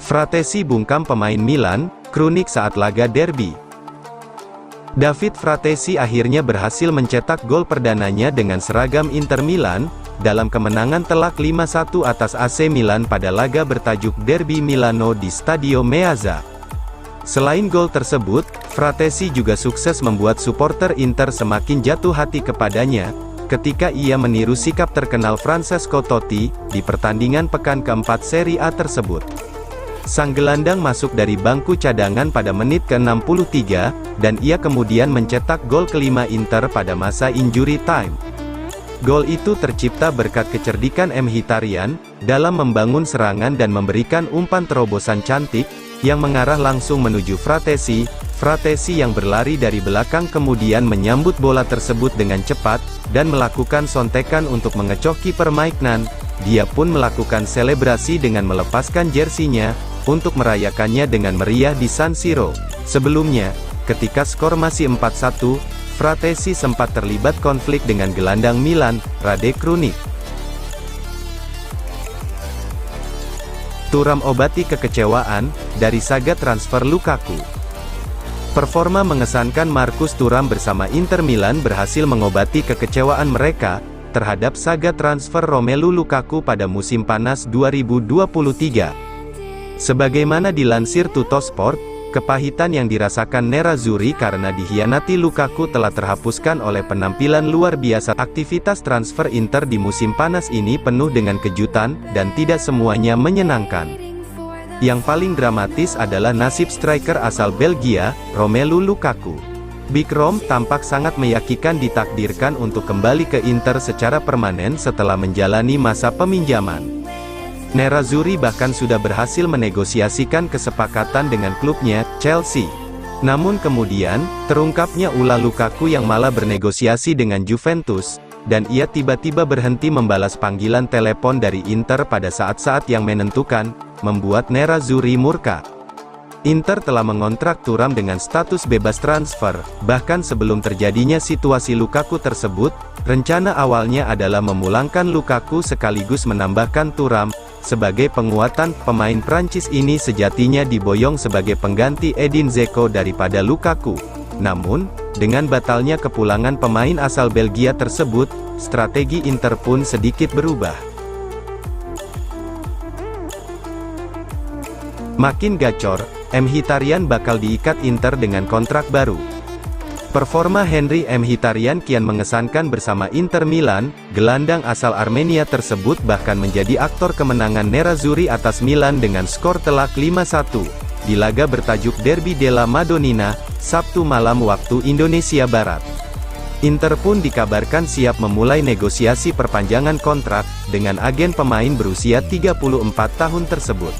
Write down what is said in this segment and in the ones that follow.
Fratesi bungkam pemain Milan, Krunic saat laga derby. David Fratesi akhirnya berhasil mencetak gol perdananya dengan seragam Inter Milan, dalam kemenangan telak 5-1 atas AC Milan pada laga bertajuk Derby Milano di Stadio Meazza. Selain gol tersebut, Fratesi juga sukses membuat supporter Inter semakin jatuh hati kepadanya, ketika ia meniru sikap terkenal Francesco Totti, di pertandingan pekan keempat Serie A tersebut. Sang gelandang masuk dari bangku cadangan pada menit ke-63, dan ia kemudian mencetak gol kelima Inter pada masa injury time. Gol itu tercipta berkat kecerdikan Mkhitaryan, dalam membangun serangan dan memberikan umpan terobosan cantik, yang mengarah langsung menuju Fratesi. Fratesi yang berlari dari belakang kemudian menyambut bola tersebut dengan cepat, dan melakukan sontekan untuk mengecoh kiper Maignan. Dia pun melakukan selebrasi dengan melepaskan jersinya, untuk merayakannya dengan meriah di San Siro. Sebelumnya, ketika skor masih 4-1, Fratesi sempat terlibat konflik dengan gelandang Milan, Rade Krunic. Thuram obati kekecewaan, dari saga transfer Lukaku. Performa mengesankan Marcus Thuram bersama Inter Milan berhasil mengobati kekecewaan mereka, terhadap saga transfer Romelu Lukaku pada musim panas 2023. Sebagaimana dilansir Tuttosport, kepahitan yang dirasakan Nerazzurri karena dikhianati Lukaku telah terhapuskan oleh penampilan luar biasa. Aktivitas transfer Inter di musim panas ini penuh dengan kejutan, dan tidak semuanya menyenangkan. Yang paling dramatis adalah nasib striker asal Belgia, Romelu Lukaku. Big Rom tampak sangat meyakinkan ditakdirkan untuk kembali ke Inter secara permanen setelah menjalani masa peminjaman. Nerazzurri bahkan sudah berhasil menegosiasikan kesepakatan dengan klubnya, Chelsea. Namun kemudian, terungkapnya ulah Lukaku yang malah bernegosiasi dengan Juventus, dan ia tiba-tiba berhenti membalas panggilan telepon dari Inter pada saat-saat yang menentukan, membuat Nerazzurri murka. Inter telah mengontrak Thuram dengan status bebas transfer. Bahkan sebelum terjadinya situasi Lukaku tersebut, rencana awalnya adalah memulangkan Lukaku sekaligus menambahkan Thuram. Sebagai penguatan, pemain Prancis ini sejatinya diboyong sebagai pengganti Edin Dzeko daripada Lukaku. Namun, dengan batalnya kepulangan pemain asal Belgia tersebut, strategi Inter pun sedikit berubah. Makin gacor, Mkhitaryan bakal diikat Inter dengan kontrak baru. Performa Henry Mkhitaryan kian mengesankan bersama Inter Milan. Gelandang asal Armenia tersebut bahkan menjadi aktor kemenangan Nerazzurri atas Milan dengan skor telak 5-1, di laga bertajuk Derby della Madonnina, Sabtu malam waktu Indonesia Barat. Inter pun dikabarkan siap memulai negosiasi perpanjangan kontrak, dengan agen pemain berusia 34 tahun tersebut.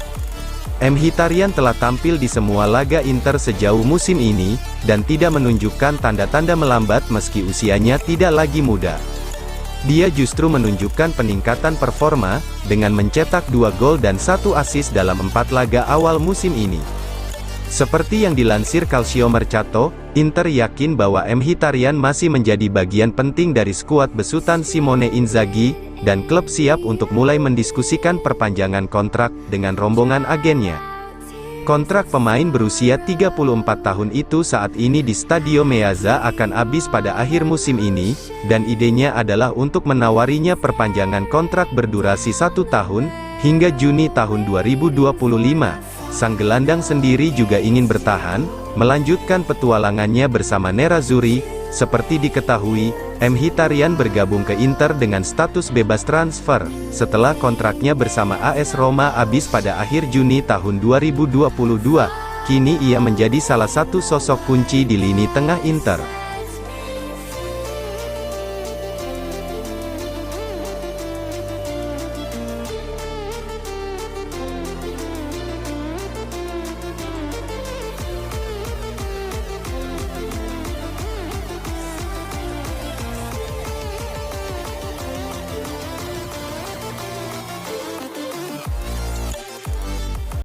Mkhitaryan telah tampil di semua laga Inter sejauh musim ini, dan tidak menunjukkan tanda-tanda melambat meski usianya tidak lagi muda. Dia justru menunjukkan peningkatan performa, dengan mencetak 2 gol dan 1 assist dalam 4 laga awal musim ini. Seperti yang dilansir Calciomercato, Inter yakin bahwa Mkhitaryan masih menjadi bagian penting dari skuad besutan Simone Inzaghi, dan klub siap untuk mulai mendiskusikan perpanjangan kontrak dengan rombongan agennya. Kontrak pemain berusia 34 tahun itu saat ini di Stadio Meazza akan habis pada akhir musim ini, dan idenya adalah untuk menawarinya perpanjangan kontrak berdurasi 1 tahun, hingga Juni tahun 2025. Sang gelandang sendiri juga ingin bertahan, melanjutkan petualangannya bersama Nerazzurri. Seperti diketahui, Mkhitaryan bergabung ke Inter dengan status bebas transfer, setelah kontraknya bersama AS Roma habis pada akhir Juni tahun 2022. Kini ia menjadi salah satu sosok kunci di lini tengah Inter.